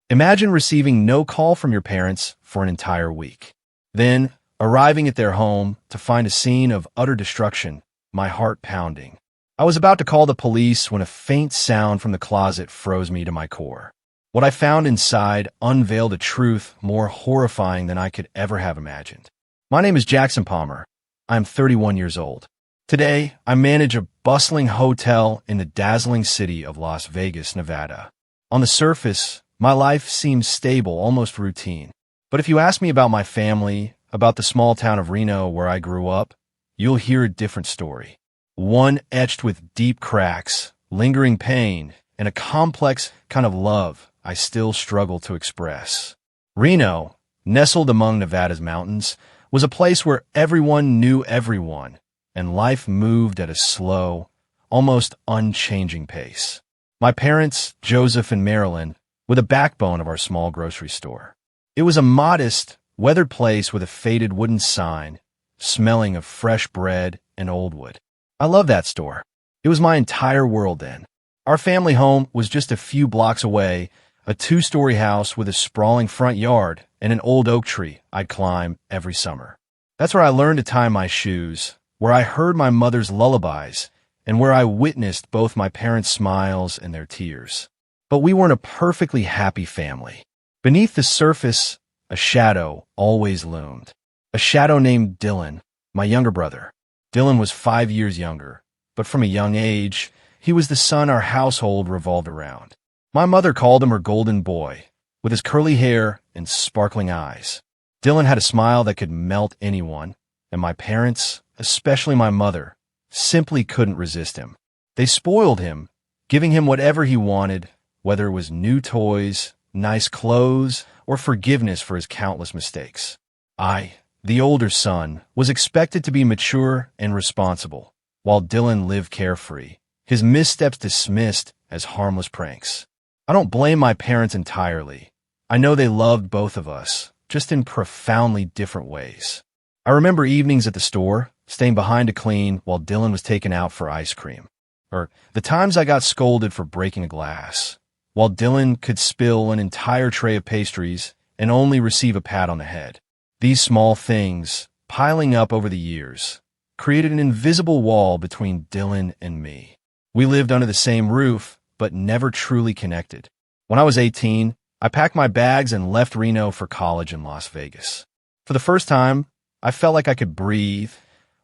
Imagine receiving no call from your parents for an entire week. Then, arriving at their home to find a scene of utter destruction, my heart pounding. I was about to call the police when a faint sound from the closet froze me to my core. What I found inside unveiled a truth more horrifying than I could ever have imagined. My name is Jackson Palmer. I am 31 years old. Today, I manage a bustling hotel in the dazzling city of Las Vegas, Nevada. On the surface, my life seems stable, almost routine. But if you ask me about my family, about the small town of Reno where I grew up, you'll hear a different story. One etched with deep cracks, lingering pain, and a complex kind of love I still struggle to express. Reno, nestled among Nevada's mountains, was a place where everyone knew everyone, and life moved at a slow, almost unchanging pace. My parents, Joseph and Marilyn, were the backbone of our small grocery store. It was a modest, weathered place with a faded wooden sign, smelling of fresh bread and old wood. I loved that store. It was my entire world then. Our family home was just a few blocks away, a two-story house with a sprawling front yard and an old oak tree I'd climb every summer. That's where I learned to tie my shoes, where I heard my mother's lullabies, and where I witnessed both my parents' smiles and their tears. But we weren't a perfectly happy family. Beneath the surface, a shadow always loomed. A shadow named Dylan, my younger brother. Dylan was 5 years younger, but from a young age, he was the son our household revolved around. My mother called him her golden boy, with his curly hair and sparkling eyes. Dylan had a smile that could melt anyone, and my parents, especially my mother, simply couldn't resist him. They spoiled him, giving him whatever he wanted, whether it was new toys, nice clothes, or forgiveness for his countless mistakes. I, the older son, was expected to be mature and responsible, while Dylan lived carefree, his missteps dismissed as harmless pranks. I don't blame my parents entirely. I know they loved both of us, just in profoundly different ways. I remember evenings at the store, staying behind to clean while Dylan was taken out for ice cream. Or the times I got scolded for breaking a glass, while Dylan could spill an entire tray of pastries and only receive a pat on the head. These small things, piling up over the years, created an invisible wall between Dylan and me. We lived under the same roof, but never truly connected. When I was 18, I packed my bags and left Reno for college in Las Vegas. For the first time, I felt like I could breathe,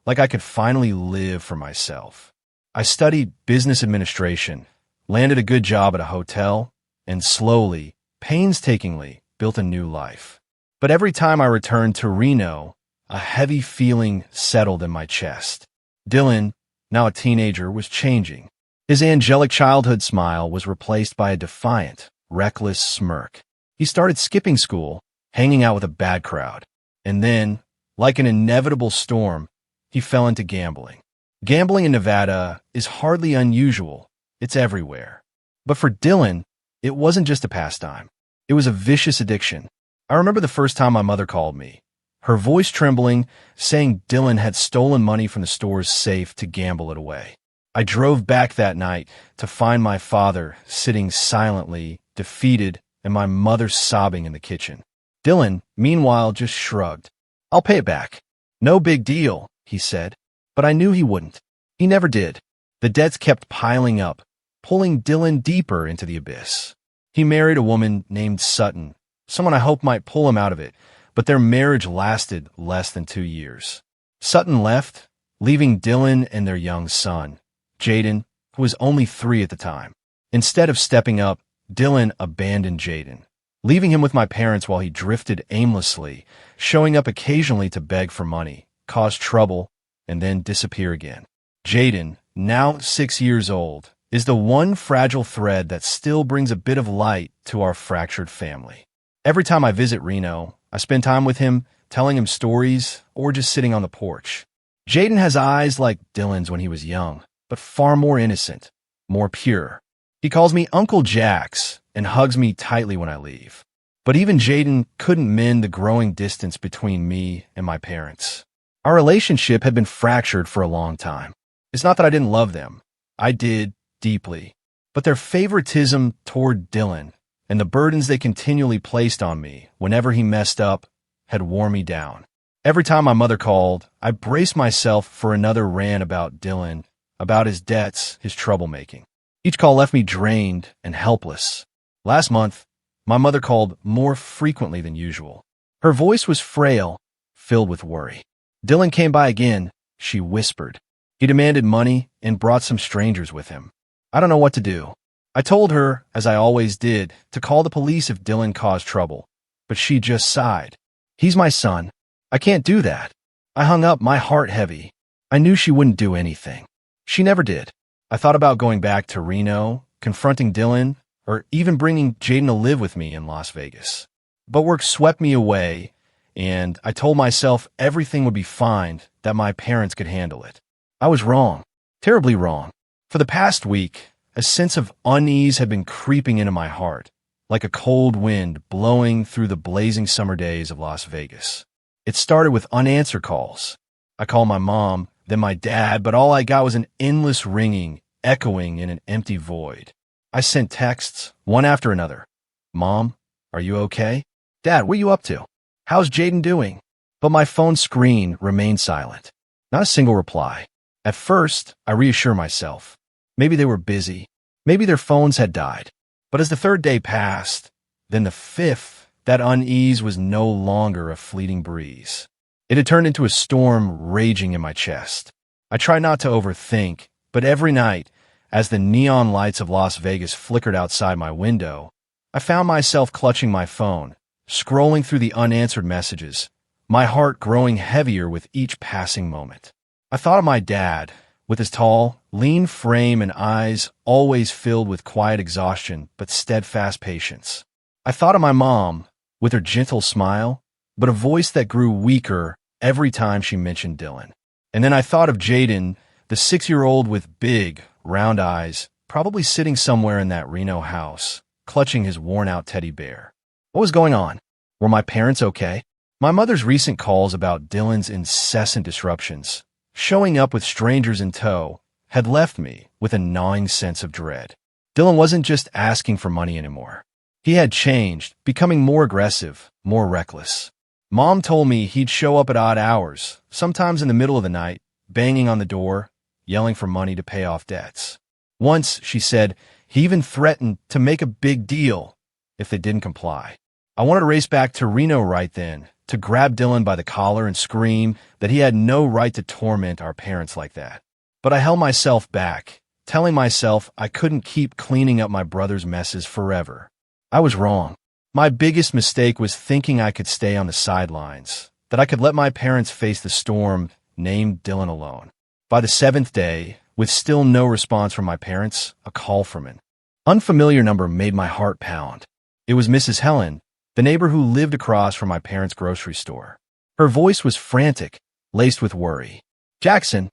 like I could finally live for myself. I studied business administration, landed a good job at a hotel, and slowly, painstakingly, built a new life. But every time I returned to Reno, a heavy feeling settled in my chest. Dylan, now a teenager, was changing. His angelic childhood smile was replaced by a defiant, reckless smirk. He started skipping school, hanging out with a bad crowd. And then, like an inevitable storm, he fell into gambling. Gambling in Nevada is hardly unusual. It's everywhere. But for Dylan, it wasn't just a pastime. It was a vicious addiction. I remember the first time my mother called me, her voice trembling, saying Dylan had stolen money from the store's safe to gamble it away. I drove back that night to find my father sitting silently, defeated, and my mother sobbing in the kitchen. Dylan, meanwhile, just shrugged. "I'll pay it back. No big deal," he said. But I knew he wouldn't. He never did. The debts kept piling up, pulling Dylan deeper into the abyss. He married a woman named Sutton, someone I hoped might pull him out of it, but their marriage lasted less than 2 years. Sutton left, leaving Dylan and their young son, Jaden, who was only 3 at the time. Instead of stepping up, Dylan abandoned Jaden, leaving him with my parents while he drifted aimlessly, showing up occasionally to beg for money, cause trouble, and then disappear again. Jaden, now 6 years old, is the one fragile thread that still brings a bit of light to our fractured family. Every time I visit Reno, I spend time with him, telling him stories, or just sitting on the porch. Jaden has eyes like Dylan's when he was young, but far more innocent, more pure. He calls me Uncle Jax and hugs me tightly when I leave. But even Jaden couldn't mend the growing distance between me and my parents. Our relationship had been fractured for a long time. It's not that I didn't love them. I did, deeply. But their favoritism toward Dylan and the burdens they continually placed on me whenever he messed up had worn me down. Every time my mother called, I braced myself for another rant about Dylan, about his debts, his troublemaking. Each call left me drained and helpless. Last month, my mother called more frequently than usual. Her voice was frail, filled with worry. Dylan came by again, she whispered. He demanded money and brought some strangers with him. I don't know what to do. I told her, as I always did, to call the police if Dylan caused trouble, but she just sighed. He's my son. I can't do that. I hung up, my heart heavy. I knew she wouldn't do anything. She never did. I thought about going back to Reno, confronting Dylan, or even bringing Jaden to live with me in Las Vegas. But work swept me away, and I told myself everything would be fine, that my parents could handle it. I was wrong, terribly wrong. For the past week, a sense of unease had been creeping into my heart, like a cold wind blowing through the blazing summer days of Las Vegas. It started with unanswered calls. I called my mom, then my dad, but all I got was an endless ringing, echoing in an empty void. I sent texts, one after another. Mom, are you okay? Dad, what are you up to? How's Jaden doing? But my phone screen remained silent. Not a single reply. At first, I reassured myself. Maybe they were busy. Maybe their phones had died. But as the third day passed, then the fifth, that unease was no longer a fleeting breeze. It had turned into a storm raging in my chest. I tried not to overthink, but every night, as the neon lights of Las Vegas flickered outside my window, I found myself clutching my phone, scrolling through the unanswered messages, my heart growing heavier with each passing moment. I thought of my dad, with his tall, lean frame and eyes always filled with quiet exhaustion but steadfast patience. I thought of my mom, with her gentle smile, but a voice that grew weaker every time she mentioned Dylan. And then I thought of Jaden, the 6-year-old with big, round eyes, probably sitting somewhere in that Reno house, clutching his worn-out teddy bear. What was going on? Were my parents okay? My mother's recent calls about Dylan's incessant disruptions, showing up with strangers in tow, had left me with a gnawing sense of dread. Dylan wasn't just asking for money anymore. He had changed, becoming more aggressive, more reckless. Mom told me he'd show up at odd hours, sometimes in the middle of the night, banging on the door, yelling for money to pay off debts. Once, she said, he even threatened to make a big deal if they didn't comply. I wanted to race back to Reno right then, to grab Dylan by the collar and scream that he had no right to torment our parents like that. But I held myself back, telling myself I couldn't keep cleaning up my brother's messes forever. I was wrong. My biggest mistake was thinking I could stay on the sidelines, that I could let my parents face the storm named Dylan alone. By the 7th day, with still no response from my parents, a call from an unfamiliar number made my heart pound. It was Mrs. Helen, the neighbor who lived across from my parents' grocery store. Her voice was frantic, laced with worry. Jackson,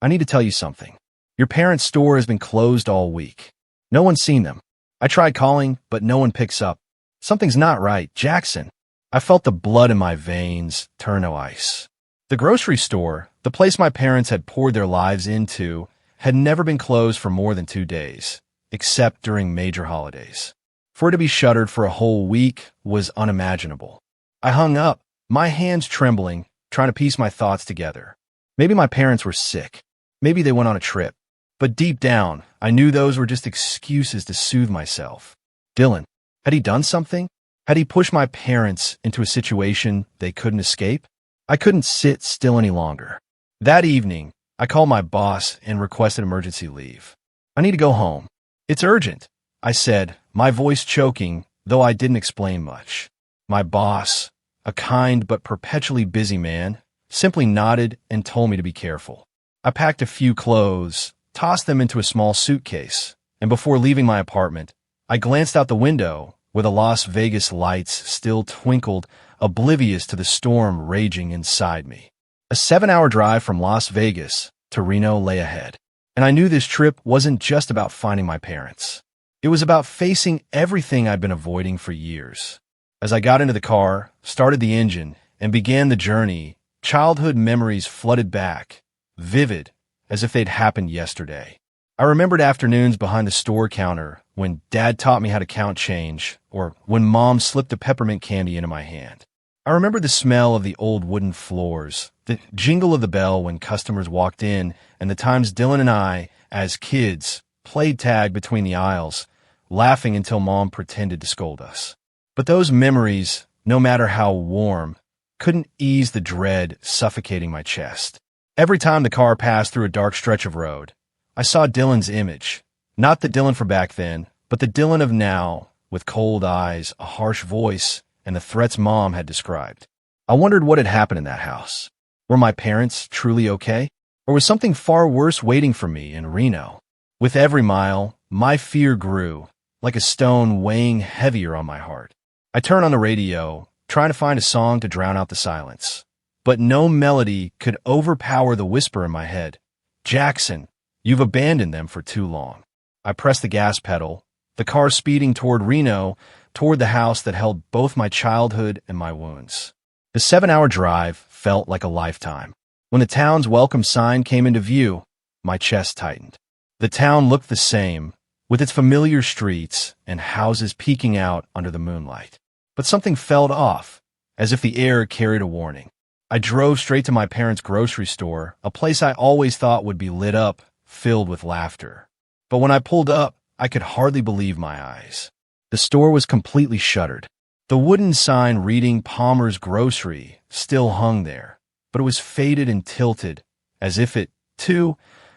I need to tell you something. Your parents' store has been closed all week. No one's seen them. I tried calling, but no one picks up. Something's not right, Jackson. I felt the blood in my veins turn to ice. The grocery store, the place my parents had poured their lives into, had never been closed for more than 2 days, except during major holidays. For it to be shuttered for a whole week was unimaginable. I hung up, my hands trembling, trying to piece my thoughts together. Maybe my parents were sick. Maybe they went on a trip. But deep down, I knew those were just excuses to soothe myself. Dylan, had he done something? Had he pushed my parents into a situation they couldn't escape? I couldn't sit still any longer. That evening, I called my boss and requested emergency leave. I need to go home. It's urgent, I said, my voice choking, though I didn't explain much. My boss, a kind but perpetually busy man, simply nodded and told me to be careful. I packed a few clothes, tossed them into a small suitcase, and before leaving my apartment, I glanced out the window where the Las Vegas lights still twinkled, oblivious to the storm raging inside me. A 7-hour drive from Las Vegas to Reno lay ahead, and I knew this trip wasn't just about finding my parents. It was about facing everything I'd been avoiding for years. As I got into the car, started the engine, and began the journey, childhood memories flooded back, vivid, as if they'd happened yesterday. I remembered afternoons behind the store counter when Dad taught me how to count change, or when Mom slipped a peppermint candy into my hand. I remember the smell of the old wooden floors, the jingle of the bell when customers walked in, and the times Dylan and I, as kids, played tag between the aisles, laughing until Mom pretended to scold us. But those memories, no matter how warm, couldn't ease the dread suffocating my chest. Every time the car passed through a dark stretch of road, I saw Dylan's image. Not the Dylan from back then, but the Dylan of now, with cold eyes, a harsh voice, and the threats Mom had described. I wondered what had happened in that house. Were my parents truly okay? Or was something far worse waiting for me in Reno? With every mile, my fear grew, like a stone weighing heavier on my heart. I turned on the radio, trying to find a song to drown out the silence. But no melody could overpower the whisper in my head. Jackson, you've abandoned them for too long. I pressed the gas pedal, the car speeding toward Reno, toward the house that held both my childhood and my wounds. The 7-hour drive felt like a lifetime. When the town's welcome sign came into view, my chest tightened. The town looked the same, with its familiar streets and houses peeking out under the moonlight. But something felt off, as if the air carried a warning. I drove straight to my parents' grocery store, a place I always thought would be lit up, filled with laughter. But when I pulled up, I could hardly believe my eyes. The store was completely shuttered. The wooden sign reading Palmer's Grocery still hung there, but it was faded and tilted, as if it, too,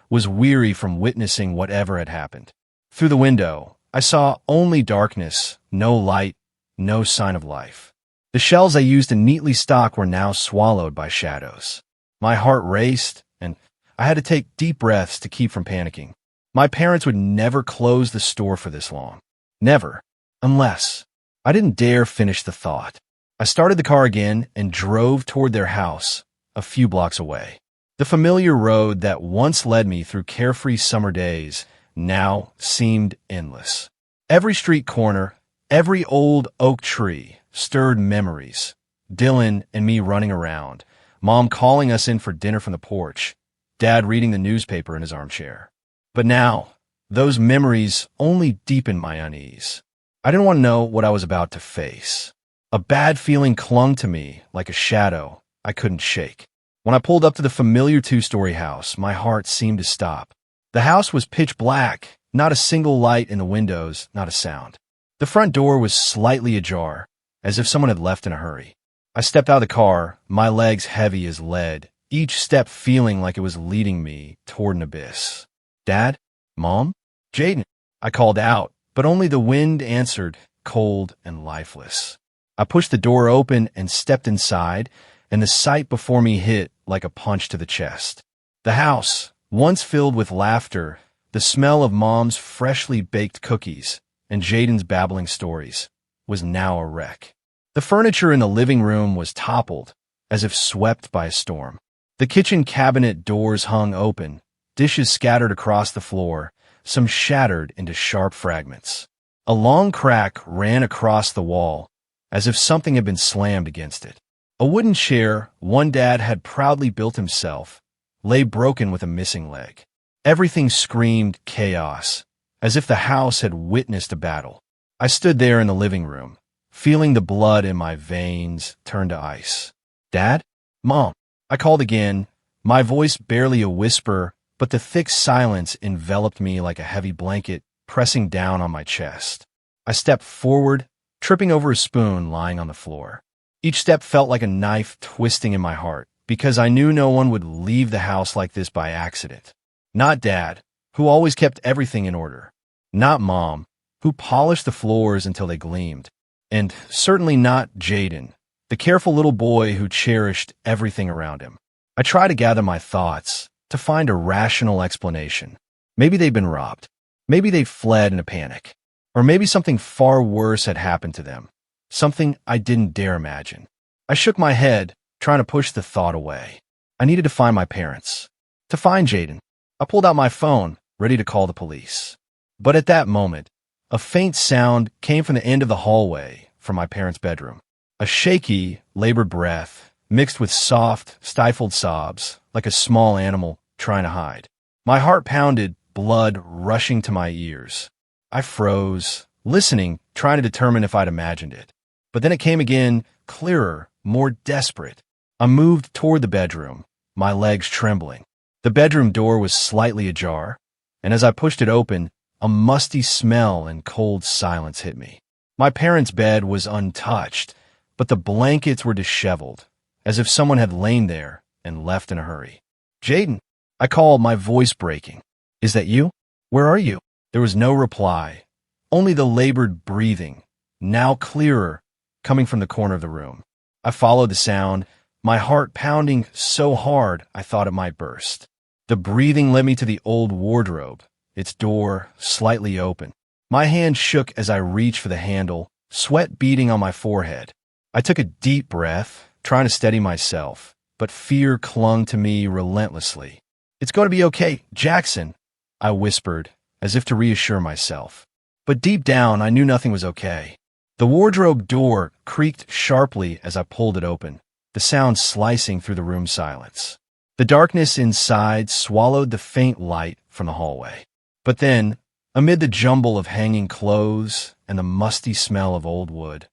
was weary from witnessing whatever had happened. Through the window, I saw only darkness, no light, no sign of life. The shelves I used to neatly stock were now swallowed by shadows. My heart raced, and I had to take deep breaths to keep from panicking. My parents would never close the store for this long. Never. Unless. I didn't dare finish the thought. I started the car again and drove toward their house, a few blocks away. The familiar road that once led me through carefree summer days now seemed endless. Every street corner, every old oak tree stirred memories. Dylan and me running around, Mom calling us in for dinner from the porch, Dad reading the newspaper in his armchair. But now, those memories only deepened my unease. I didn't want to know what I was about to face. A bad feeling clung to me like a shadow I couldn't shake. When I pulled up to the familiar two-story house, my heart seemed to stop. The house was pitch black, not a single light in the windows, not a sound. The front door was slightly ajar, as if someone had left in a hurry. I stepped out of the car, my legs heavy as lead, each step feeling like it was leading me toward an abyss. Dad? Mom? Jaden? I called out, but only the wind answered, cold and lifeless. I pushed the door open and stepped inside, and the sight before me hit like a punch to the chest. The house, once filled with laughter, the smell of Mom's freshly baked cookies, and Jaden's babbling stories, was now a wreck. The furniture in the living room was toppled, as if swept by a storm. The kitchen cabinet doors hung open, dishes scattered across the floor, some shattered into sharp fragments. A long crack ran across the wall, as if something had been slammed against it. A wooden chair one dad had proudly built himself lay broken with a missing leg. Everything screamed chaos, as if the house had witnessed a battle. I stood there in the living room, feeling the blood in my veins turn to ice. Dad? Mom? I called again, my voice barely a whisper, but the thick silence enveloped me like a heavy blanket pressing down on my chest. I stepped forward, tripping over a spoon lying on the floor. Each step felt like a knife twisting in my heart, because I knew no one would leave the house like this by accident. Not Dad, who always kept everything in order. Not Mom, who polished the floors until they gleamed. And certainly not Jaden, the careful little boy who cherished everything around him. I tried to gather my thoughts, to find a rational explanation. Maybe they'd been robbed. Maybe they fled in a panic. Or maybe something far worse had happened to them. Something I didn't dare imagine. I shook my head, trying to push the thought away. I needed to find my parents. To find Jaden. I pulled out my phone, ready to call the police. But at that moment, a faint sound came from the end of the hallway from my parents' bedroom. A shaky, labored breath, mixed with soft, stifled sobs, like a small animal trying to hide. My heart pounded blood rushing to my ears. I froze, listening, trying to determine if I'd imagined it. But then it came again, clearer, more desperate. I moved toward the bedroom, my legs trembling. The bedroom door was slightly ajar, and as I pushed it open, a musty smell and cold silence hit me. My parents' bed was untouched, but the blankets were disheveled, as if someone had lain there and left in a hurry. "Jaden," I called, my voice breaking. "Is that you? Where are you?" There was no reply, only the labored breathing, now clearer, coming from the corner of the room. I followed the sound, my heart pounding so hard I thought it might burst. The breathing led me to the old wardrobe, its door slightly open. My hand shook as I reached for the handle, sweat beading on my forehead. I took a deep breath, trying to steady myself, but fear clung to me relentlessly. "It's going to be okay, Jackson," I whispered, as if to reassure myself. But deep down, I knew nothing was okay. The wardrobe door creaked sharply as I pulled it open, the sound slicing through the room's silence. The darkness inside swallowed the faint light from the hallway. But then, amid the jumble of hanging clothes and the musty smell of old wood,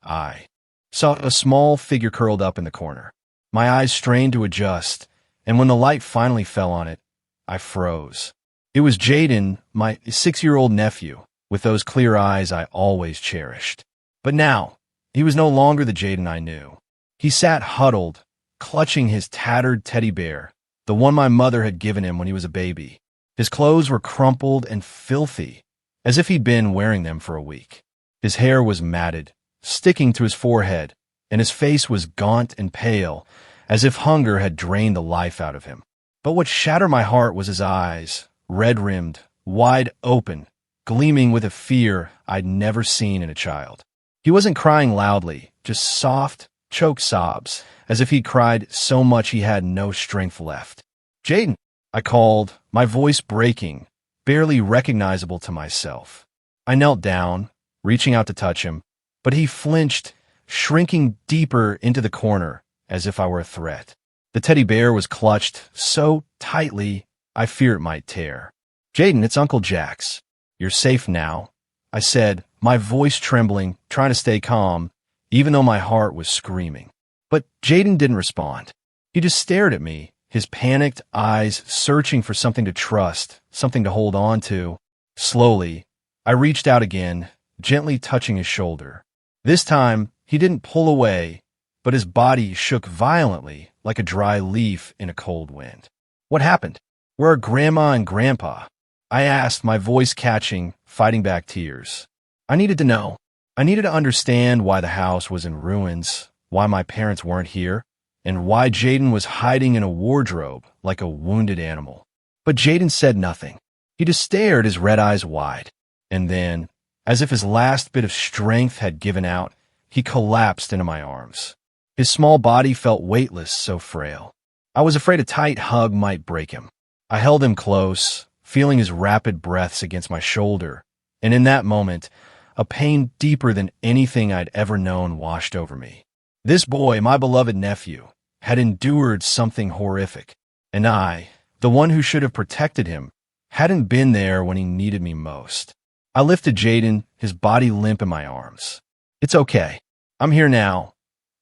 I saw a small figure curled up in the corner. My eyes strained to adjust, and when the light finally fell on it, I froze. It was Jaden, my 6-year-old nephew, with those clear eyes I always cherished. But now, he was no longer the Jaden I knew. He sat huddled, clutching his tattered teddy bear, the one my mother had given him when he was a baby. His clothes were crumpled and filthy, as if he'd been wearing them for a week. His hair was matted, sticking to his forehead, and his face was gaunt and pale, as if hunger had drained the life out of him. But what shattered my heart was his eyes, red-rimmed, wide open, gleaming with a fear I'd never seen in a child. He wasn't crying loudly, just soft, choked sobs, as if he'd cried so much he had no strength left. "Jaden," I called, my voice breaking, barely recognizable to myself. I knelt down, reaching out to touch him, but he flinched, shrinking deeper into the corner, as if I were a threat. The teddy bear was clutched so tightly, I fear it might tear. "Jaden, it's Uncle Jax. You're safe now," I said, my voice trembling, trying to stay calm, even though my heart was screaming. But Jaden didn't respond. He just stared at me, his panicked eyes searching for something to trust, something to hold on to. Slowly, I reached out again, gently touching his shoulder. This time, he didn't pull away, but his body shook violently like a dry leaf in a cold wind. "What happened? Where are Grandma and Grandpa?" I asked, my voice catching, fighting back tears. I needed to know. I needed to understand why the house was in ruins, why my parents weren't here, and why Jaden was hiding in a wardrobe like a wounded animal. But Jaden said nothing. He just stared, his red eyes wide. And then, as if his last bit of strength had given out, he collapsed into my arms. His small body felt weightless, so frail. I was afraid a tight hug might break him. I held him close, feeling his rapid breaths against my shoulder, and in that moment, a pain deeper than anything I'd ever known washed over me. This boy, my beloved nephew, had endured something horrific, and I, the one who should have protected him, hadn't been there when he needed me most. I lifted Jaden, his body limp in my arms. "It's okay. I'm here now,"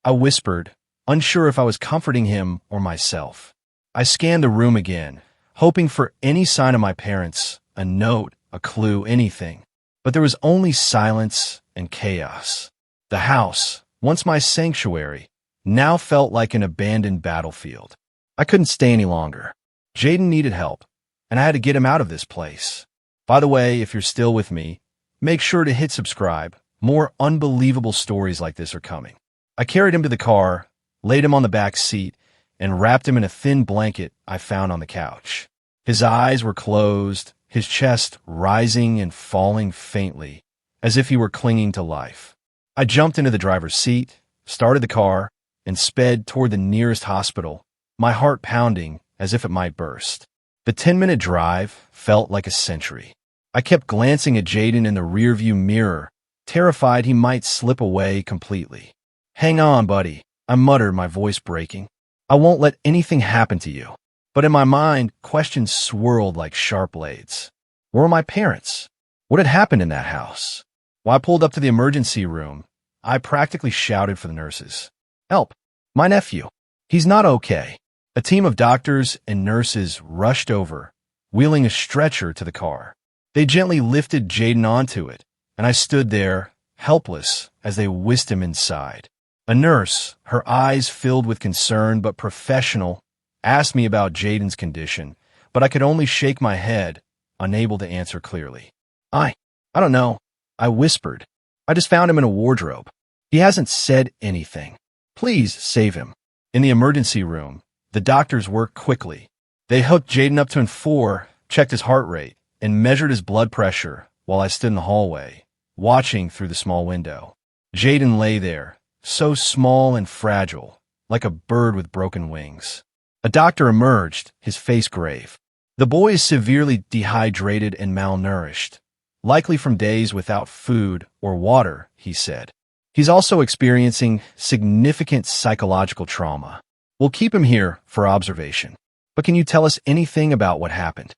I whispered, unsure if I was comforting him or myself. I scanned the room again, hoping for any sign of my parents, a note, a clue, anything. But there was only silence and chaos. The house, once my sanctuary, now felt like an abandoned battlefield. I couldn't stay any longer. Jaden needed help, and I had to get him out of this place. By the way, if you're still with me, make sure to hit subscribe. More unbelievable stories like this are coming. I carried him to the car, laid him on the back seat, and wrapped him in a thin blanket I found on the couch. His eyes were closed, his chest rising and falling faintly, as if he were clinging to life. I jumped into the driver's seat, started the car, and sped toward the nearest hospital, my heart pounding as if it might burst. The 10-minute drive felt like a century. I kept glancing at Jaden in the rearview mirror, terrified he might slip away completely. "Hang on, buddy," I muttered, my voice breaking. "I won't let anything happen to you." But in my mind, questions swirled like sharp blades. Where were my parents? What had happened in that house? When I pulled up to the emergency room, I practically shouted for the nurses. Help! My nephew! He's not okay. A team of doctors and nurses rushed over, wheeling a stretcher to the car. They gently lifted Jaden onto it, and I stood there, helpless, as they whisked him inside. A nurse, her eyes filled with concern but professional, asked me about Jaden's condition, but I could only shake my head, unable to answer clearly. I don't know, I whispered. I just found him in a wardrobe. He hasn't said anything. Please save him. In the emergency room, the doctors worked quickly. They hooked Jaden up to N4, checked his heart rate, and measured his blood pressure while I stood in the hallway, watching through the small window. Jaden lay there, so small and fragile, like a bird with broken wings. A doctor emerged, his face grave. The boy is severely dehydrated and malnourished, likely from days without food or water, he said. He's also experiencing significant psychological trauma. We'll keep him here for observation. But can you tell us anything about what happened?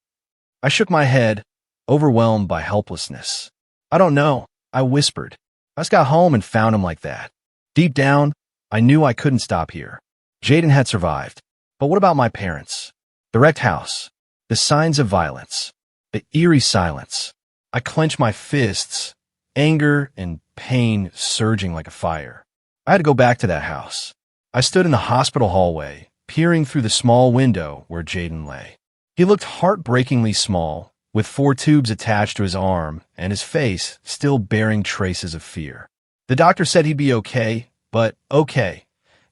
I shook my head, overwhelmed by helplessness. I don't know, I whispered. I just got home and found him like that. Deep down, I knew I couldn't stop here. Jaden had survived. But what about my parents? The wrecked house, the signs of violence, the eerie silence. I clenched my fists, anger and pain surging like a fire. I had to go back to that house. I stood in the hospital hallway, peering through the small window where Jaden lay. He looked heartbreakingly small, with 4 tubes attached to his arm and his face still bearing traces of fear. The doctor said he'd be okay, but okay,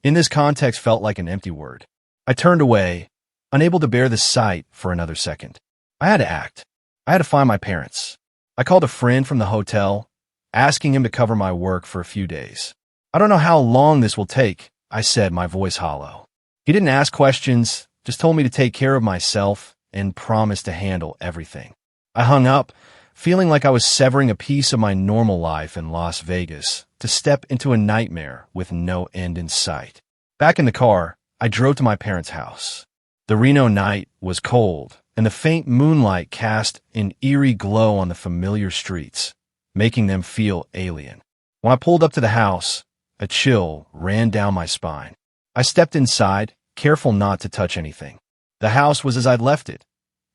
in this context felt like an empty word. I turned away, unable to bear the sight for another second. I had to act. I had to find my parents. I called a friend from the hotel, asking him to cover my work for a few days. I don't know how long this will take, I said, my voice hollow. He didn't ask questions, just told me to take care of myself and promised to handle everything. I hung up, feeling like I was severing a piece of my normal life in Las Vegas to step into a nightmare with no end in sight. Back in the car, I drove to my parents' house. The Reno night was cold, and the faint moonlight cast an eerie glow on the familiar streets, making them feel alien. When I pulled up to the house, a chill ran down my spine. I stepped inside, careful not to touch anything. The house was as I'd left it.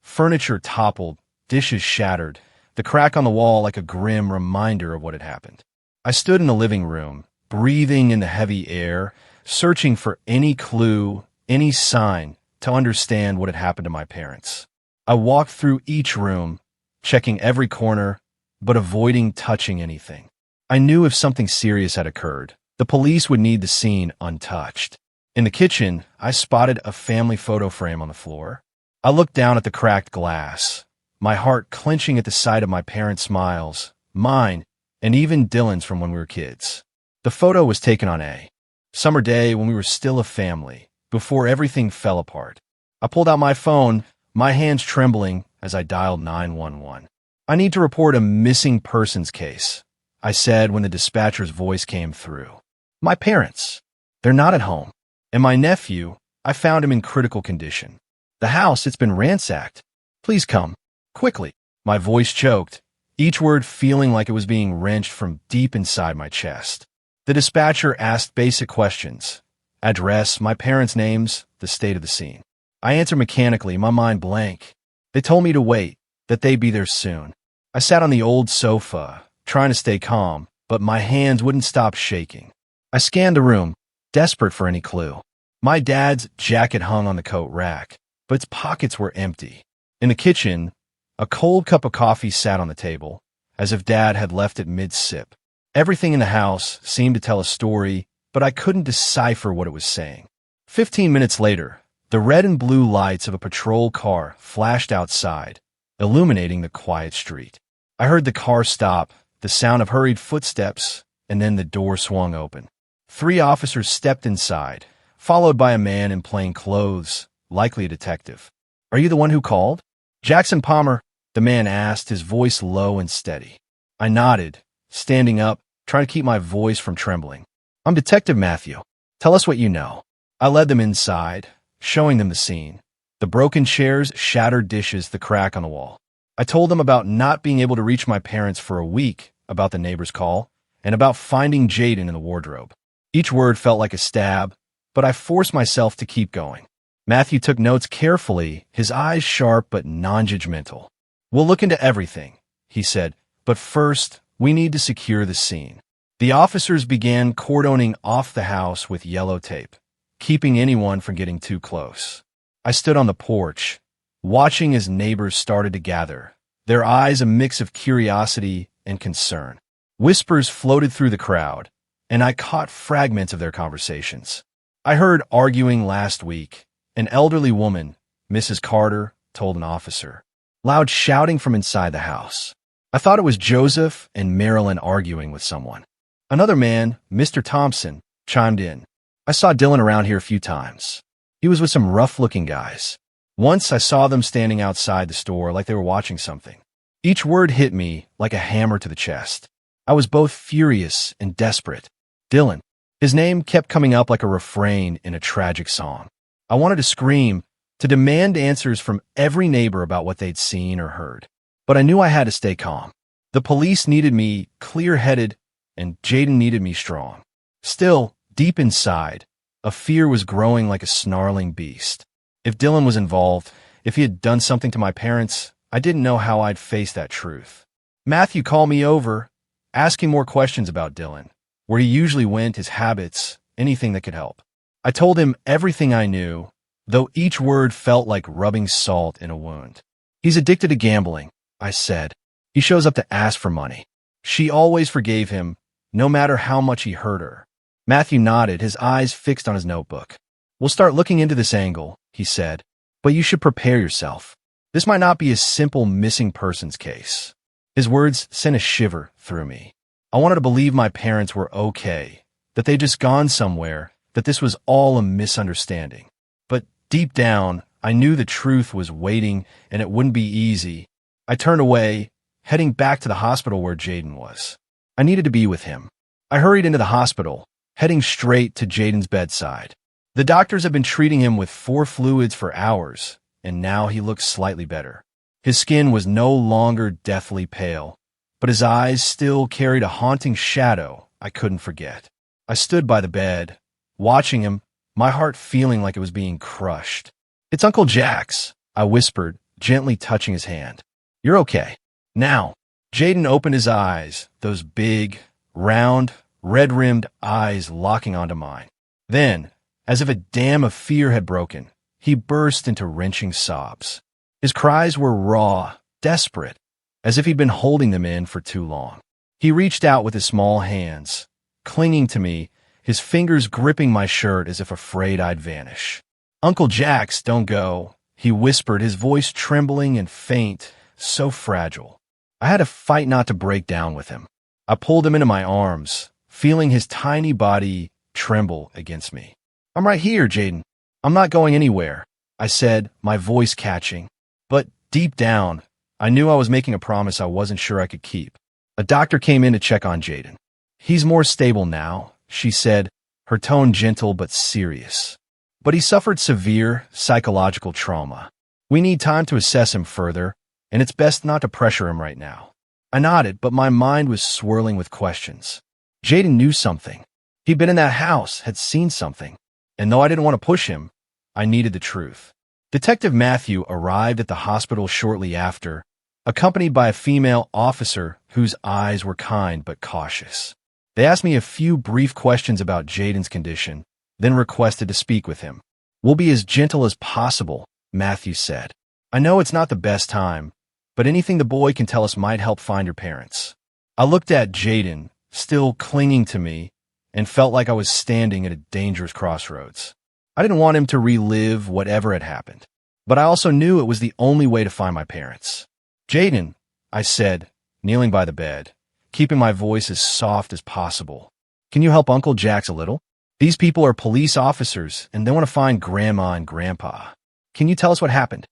Furniture toppled, dishes shattered, the crack on the wall like a grim reminder of what had happened. I stood in the living room, breathing in the heavy air, searching for any clue, any sign to understand what had happened to my parents. I walked through each room, checking every corner, but avoiding touching anything. I knew if something serious had occurred, the police would need the scene untouched. In the kitchen, I spotted a family photo frame on the floor. I looked down at the cracked glass, my heart clenching at the sight of my parents' smiles, mine, and even Dylan's from when we were kids. The photo was taken on a summer day when we were still a family, before everything fell apart. I pulled out my phone, my hands trembling as I dialed 911. I need to report a missing persons case, I said when the dispatcher's voice came through. My parents, they're not at home. And my nephew, I found him in critical condition. The house, it's been ransacked. Please come, quickly. My voice choked, each word feeling like it was being wrenched from deep inside my chest. The dispatcher asked basic questions. Address, my parents' names, the state of the scene. I answered mechanically, my mind blank. They told me to wait, that they'd be there soon. I sat on the old sofa, trying to stay calm, but my hands wouldn't stop shaking. I scanned the room, desperate for any clue. My dad's jacket hung on the coat rack, but its pockets were empty. In the kitchen, a cold cup of coffee sat on the table, as if Dad had left it mid-sip. Everything in the house seemed to tell a story, but I couldn't decipher what it was saying. 15 minutes later, the red and blue lights of a patrol car flashed outside, illuminating the quiet street. I heard the car stop, the sound of hurried footsteps, and then the door swung open. 3 officers stepped inside, followed by a man in plain clothes, likely a detective. Are you the one who called? Jackson Palmer, the man asked, his voice low and steady. I nodded, standing up, trying to keep my voice from trembling. I'm Detective Matthew. Tell us what you know. I led them inside, showing them the scene. The broken chairs, shattered dishes, the crack on the wall. I told them about not being able to reach my parents for a week, about the neighbor's call, and about finding Jaden in the wardrobe. Each word felt like a stab, but I forced myself to keep going. Matthew took notes carefully, his eyes sharp but non-judgmental. "We'll look into everything," he said, "but first, we need to secure the scene." The officers began cordoning off the house with yellow tape, keeping anyone from getting too close. I stood on the porch, watching as neighbors started to gather, their eyes a mix of curiosity and concern. Whispers floated through the crowd, and I caught fragments of their conversations. I heard arguing last week. An elderly woman, Mrs. Carter, told an officer. Loud shouting from inside the house. I thought it was Joseph and Marilyn arguing with someone. Another man, Mr. Thompson, chimed in. "I saw Dylan around here a few times. He was with some rough-looking guys. Once I saw them standing outside the store like they were watching something." Each word hit me like a hammer to the chest. I was both furious and desperate. Dylan. His name kept coming up like a refrain in a tragic song. I wanted to scream, to demand answers from every neighbor about what they'd seen or heard. But I knew I had to stay calm. The police needed me clear-headed, and Jaden needed me strong. Still, deep inside, a fear was growing like a snarling beast. If Dylan was involved, if he had done something to my parents, I didn't know how I'd face that truth. Matthew called me over, asking more questions about Dylan, where he usually went, his habits, anything that could help. I told him everything I knew, though each word felt like rubbing salt in a wound. "He's addicted to gambling," I said. "He shows up to ask for money." She always forgave him, no matter how much he hurt her. Matthew nodded, his eyes fixed on his notebook. "We'll start looking into this angle," he said, "but you should prepare yourself. This might not be a simple missing persons case." His words sent a shiver through me. I wanted to believe my parents were okay, that they'd just gone somewhere, that this was all a misunderstanding. But deep down, I knew the truth was waiting and it wouldn't be easy. I turned away, heading back to the hospital where Jaden was. I needed to be with him. I hurried into the hospital, heading straight to Jaden's bedside. The doctors had been treating him with 4 fluids for hours, and now he looked slightly better. His skin was no longer deathly pale, but his eyes still carried a haunting shadow I couldn't forget. I stood by the bed, watching him, my heart feeling like it was being crushed. "It's Uncle Jack's," I whispered, gently touching his hand. "You're okay." Now, Jaden opened his eyes, those big, round, red-rimmed eyes locking onto mine. Then, as if a dam of fear had broken, he burst into wrenching sobs. His cries were raw, desperate, as if he'd been holding them in for too long. He reached out with his small hands, clinging to me, his fingers gripping my shirt as if afraid I'd vanish. "Uncle Jack's, don't go," he whispered, his voice trembling and faint, so fragile. I had to fight not to break down with him. I pulled him into my arms, feeling his tiny body tremble against me. "I'm right here, Jaden. I'm not going anywhere," I said, my voice catching. But deep down, I knew I was making a promise I wasn't sure I could keep. A doctor came in to check on Jaden. "He's more stable now," she said, her tone gentle but serious. "But he suffered severe psychological trauma. We need time to assess him further, and it's best not to pressure him right now." I nodded, but my mind was swirling with questions. Jaden knew something. He'd been in that house, had seen something. And though I didn't want to push him, I needed the truth. Detective Matthew arrived at the hospital shortly after, accompanied by a female officer whose eyes were kind but cautious. They asked me a few brief questions about Jaden's condition, then requested to speak with him. "We'll be as gentle as possible," Matthew said. "I know it's not the best time, but anything the boy can tell us might help find your parents." I looked at Jaden, still clinging to me, and felt like I was standing at a dangerous crossroads. I didn't want him to relive whatever had happened, but I also knew it was the only way to find my parents. "Jaden," I said, kneeling by the bed, keeping my voice as soft as possible, "can you help Uncle Jax a little? These people are police officers, and they want to find Grandma and Grandpa. Can you tell us what happened?"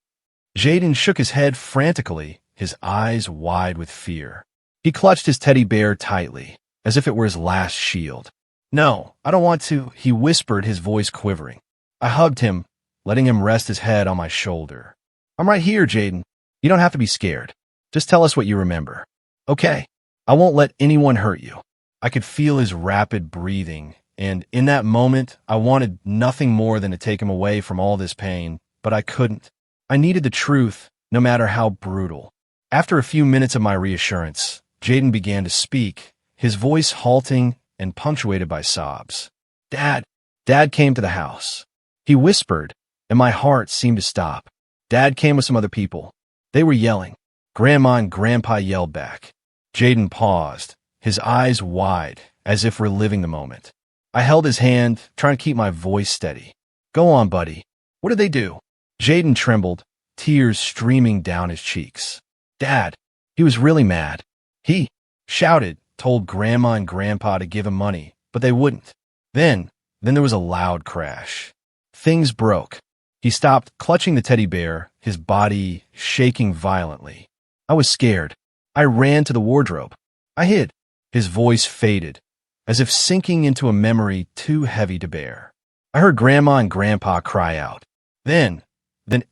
Jaden shook his head frantically, his eyes wide with fear. He clutched his teddy bear tightly, as if it were his last shield. "No, I don't want to," he whispered, his voice quivering. I hugged him, letting him rest his head on my shoulder. I'm right here, Jaden. You don't have to be scared. Just tell us what you remember. Okay. I won't let anyone hurt you. I could feel his rapid breathing, and in that moment, I wanted nothing more than to take him away from all this pain, but I couldn't. I needed the truth, no matter how brutal. After a few minutes of my reassurance, Jaden began to speak, his voice halting and punctuated by sobs. Dad came to the house. He whispered, and my heart seemed to stop. Dad came with some other people. They were yelling. Grandma and Grandpa yelled back. Jaden paused, his eyes wide, as if reliving the moment. I held his hand, trying to keep my voice steady. Go on, buddy. What did they do? Jaden trembled, tears streaming down his cheeks. Dad, he was really mad. He shouted, told Grandma and Grandpa to give him money, but they wouldn't. Then there was a loud crash. Things broke. He stopped clutching the teddy bear, his body shaking violently. I was scared. I ran to the wardrobe. I hid. His voice faded, as if sinking into a memory too heavy to bear. I heard Grandma and Grandpa cry out. Then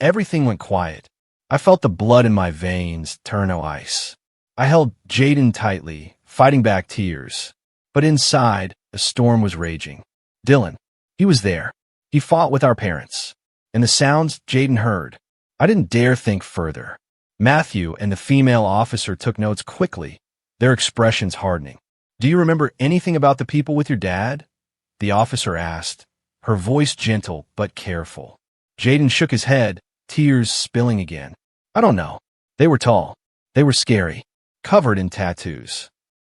everything went quiet. I felt the blood in my veins turn to ice. I held Jaden tightly, fighting back tears. But inside, a storm was raging. Dylan, he was there. He fought with our parents. And the sounds Jaden heard, I didn't dare think further. Matthew and the female officer took notes quickly, their expressions hardening. Do you remember anything about the people with your dad? The officer asked, her voice gentle but careful. Jaden shook his head, tears spilling again. I don't know. They were tall. They were scary, covered in tattoos.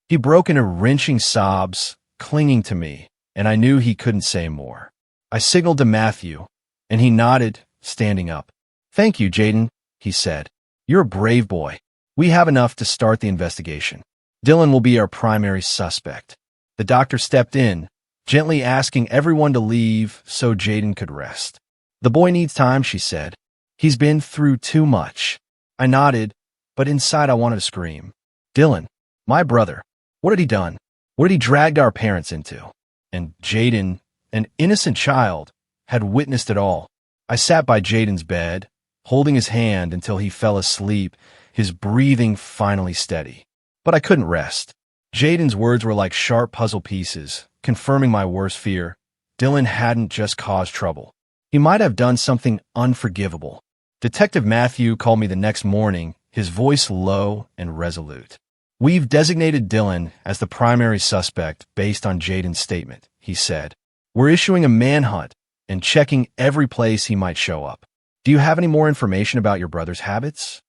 He broke into wrenching sobs, clinging to me, and I knew he couldn't say more. I signaled to Matthew, and he nodded, standing up. Thank you, Jaden, he said. You're a brave boy. We have enough to start the investigation. Dylan will be our primary suspect. The doctor stepped in, gently asking everyone to leave so Jaden could rest. The boy needs time, she said. He's been through too much. I nodded, but inside I wanted to scream. Dylan, my brother, what had he done? What had he dragged our parents into? And Jaden, an innocent child, had witnessed it all. I sat by Jaden's bed, holding his hand until he fell asleep, his breathing finally steady. But I couldn't rest. Jaden's words were like sharp puzzle pieces, confirming my worst fear. Dylan hadn't just caused trouble. He might have done something unforgivable. Detective Matthew called me the next morning, his voice low and resolute. We've designated Dylan as the primary suspect based on Jaden's statement, he said. We're issuing a manhunt and checking every place he might show up. Do you have any more information about your brother's habits?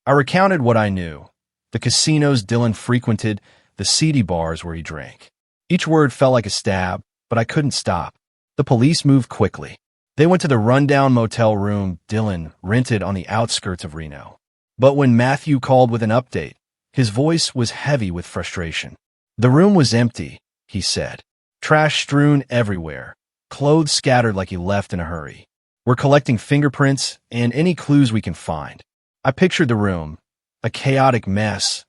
I recounted what I knew. The casinos Dylan frequented, the seedy bars where he drank. Each word felt like a stab, but I couldn't stop. The police moved quickly. They went to the rundown motel room Dylan rented on the outskirts of Reno. But when Matthew called with an update, his voice was heavy with frustration. The room was empty, he said. Trash strewn everywhere, clothes scattered like he left in a hurry. We're collecting fingerprints and any clues we can find. I pictured the room, a chaotic mess,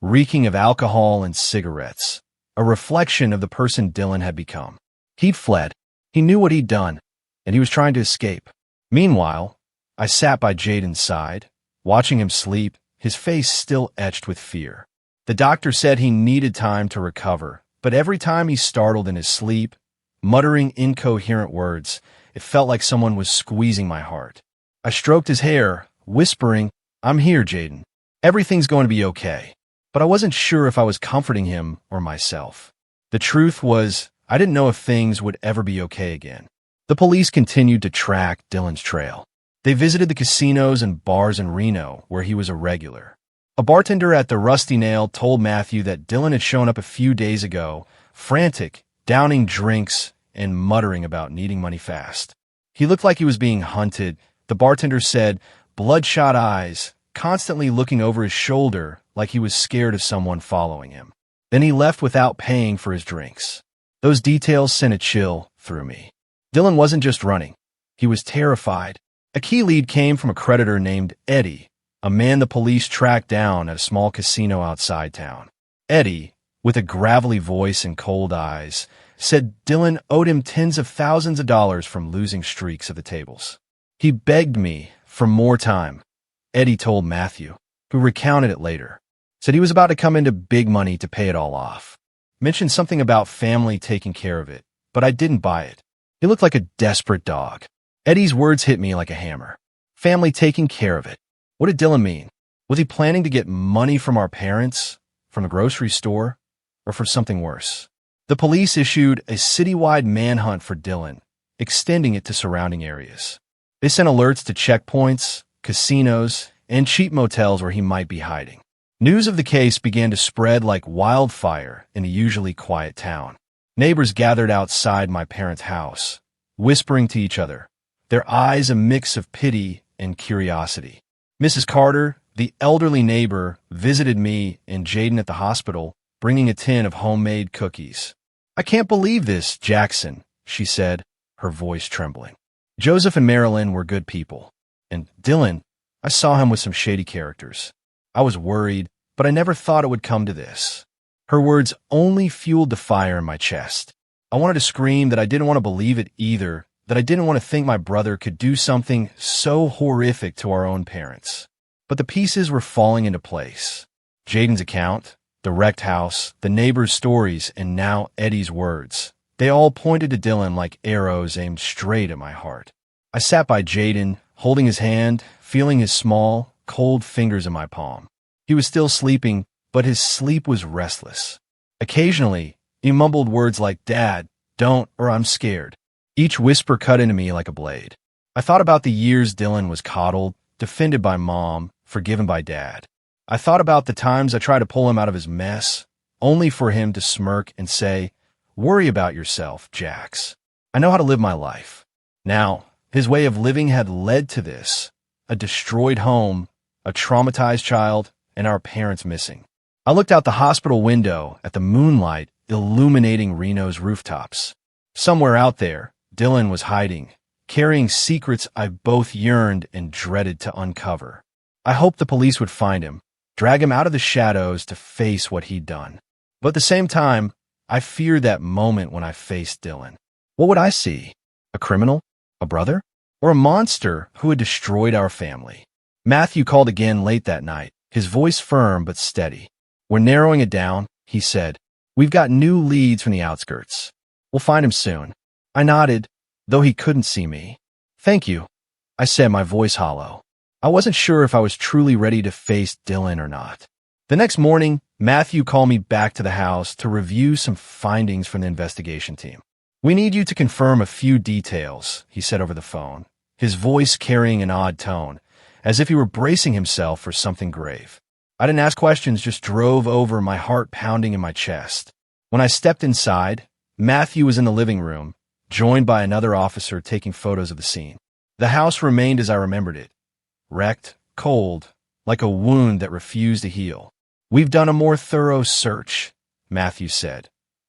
reeking of alcohol and cigarettes, a reflection of the person Dylan had become. He'd fled. He knew what he'd done, and he was trying to escape. Meanwhile, I sat by Jaden's side, watching him sleep, his face still etched with fear. The doctor said he needed time to recover, but every time he startled in his sleep, muttering incoherent words, it felt like someone was squeezing my heart. I stroked his hair, whispering, I'm here, Jaden. Everything's going to be okay. But I wasn't sure if I was comforting him or myself. The truth was, I didn't know if things would ever be okay again. The police continued to track Dylan's trail. They visited the casinos and bars in Reno, where he was a regular. A bartender at the Rusty Nail told Matthew that Dylan had shown up a few days ago, frantic, downing drinks and muttering about needing money fast. He looked like he was being hunted. The bartender said, bloodshot eyes, constantly looking over his shoulder like he was scared of someone following him. Then he left without paying for his drinks. Those details sent a chill through me. Dylan wasn't just running. He was terrified. A key lead came from a creditor named Eddie, a man the police tracked down at a small casino outside town. Eddie, with a gravelly voice and cold eyes, said Dylan owed him tens of thousands of dollars from losing streaks at the tables. He begged me for more time, Eddie told Matthew, who recounted it later. Said he was about to come into big money to pay it all off. Mentioned something about family taking care of it, but I didn't buy it. He looked like a desperate dog. Eddie's words hit me like a hammer. Family taking care of it. What did Dylan mean? Was he planning to get money from our parents, from the grocery store, or for something worse? The police issued a citywide manhunt for Dylan, extending it to surrounding areas. They sent alerts to checkpoints, casinos, and cheap motels where he might be hiding. News of the case began to spread like wildfire in the usually quiet town. Neighbors gathered outside my parents' house, whispering to each other, their eyes a mix of pity and curiosity. Mrs. Carter, the elderly neighbor, visited me and Jaden at the hospital, bringing a tin of homemade cookies. "I can't believe this, Jackson," she said, her voice trembling. Joseph and Marilyn were good people. And Dylan, I saw him with some shady characters. I was worried, but I never thought it would come to this. Her words only fueled the fire in my chest. I wanted to scream that I didn't want to believe it either, that I didn't want to think my brother could do something so horrific to our own parents. But the pieces were falling into place. Jaden's account, the wrecked house, the neighbors' stories, and now Eddie's words. They all pointed to Dylan like arrows aimed straight at my heart. I sat by Jaden, holding his hand, feeling his small, cold fingers in my palm. He was still sleeping, but his sleep was restless. Occasionally, he mumbled words like, "Dad, don't," or "I'm scared." Each whisper cut into me like a blade. I thought about the years Dylan was coddled, defended by Mom, forgiven by Dad. I thought about the times I tried to pull him out of his mess, only for him to smirk and say, "Worry about yourself, Jax. I know how to live my life." Now, his way of living had led to this, a destroyed home, a traumatized child, and our parents missing. I looked out the hospital window at the moonlight illuminating Reno's rooftops. Somewhere out there, Dylan was hiding, carrying secrets I both yearned and dreaded to uncover. I hoped the police would find him, drag him out of the shadows to face what he'd done. But at the same time, I feared that moment when I faced Dylan. What would I see? A criminal? A brother? Or a monster who had destroyed our family? Matthew called again late that night, his voice firm but steady. "We're narrowing it down," he said. "We've got new leads from the outskirts. We'll find him soon." I nodded, though he couldn't see me. "Thank you," I said, my voice hollow. I wasn't sure if I was truly ready to face Dylan or not. The next morning, Matthew called me back to the house to review some findings from the investigation team. "We need you to confirm a few details," he said over the phone, his voice carrying an odd tone, as if he were bracing himself for something grave. I didn't ask questions, just drove over, my heart pounding in my chest. When I stepped inside, Matthew was in the living room, joined by another officer taking photos of the scene. The house remained as I remembered it, wrecked, cold, like a wound that refused to heal. "We've done a more thorough search," Matthew said,